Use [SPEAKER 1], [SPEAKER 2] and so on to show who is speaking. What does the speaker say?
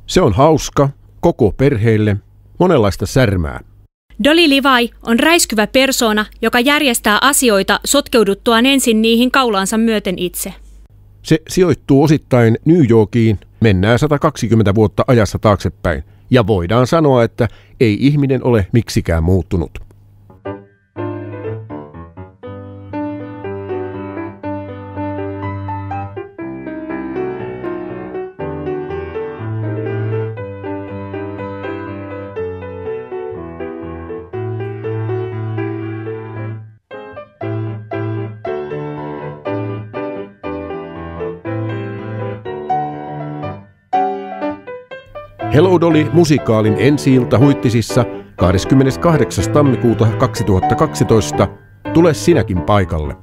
[SPEAKER 1] Se on hauska, koko perheelle, monenlaista särmää.
[SPEAKER 2] Dolly Levi on räiskyvä persoona, joka järjestää asioita sotkeuduttuaan ensin niihin kaulaansa myöten itse.
[SPEAKER 1] Se sijoittuu osittain New Yorkiin, mennään 120 vuotta ajassa taaksepäin, ja voidaan sanoa, että ei ihminen ole miksikään muuttunut. Hello Dolly -musikaalin ensi-ilta Huittisissa 28. tammikuuta 2012. Tule sinäkin paikalle.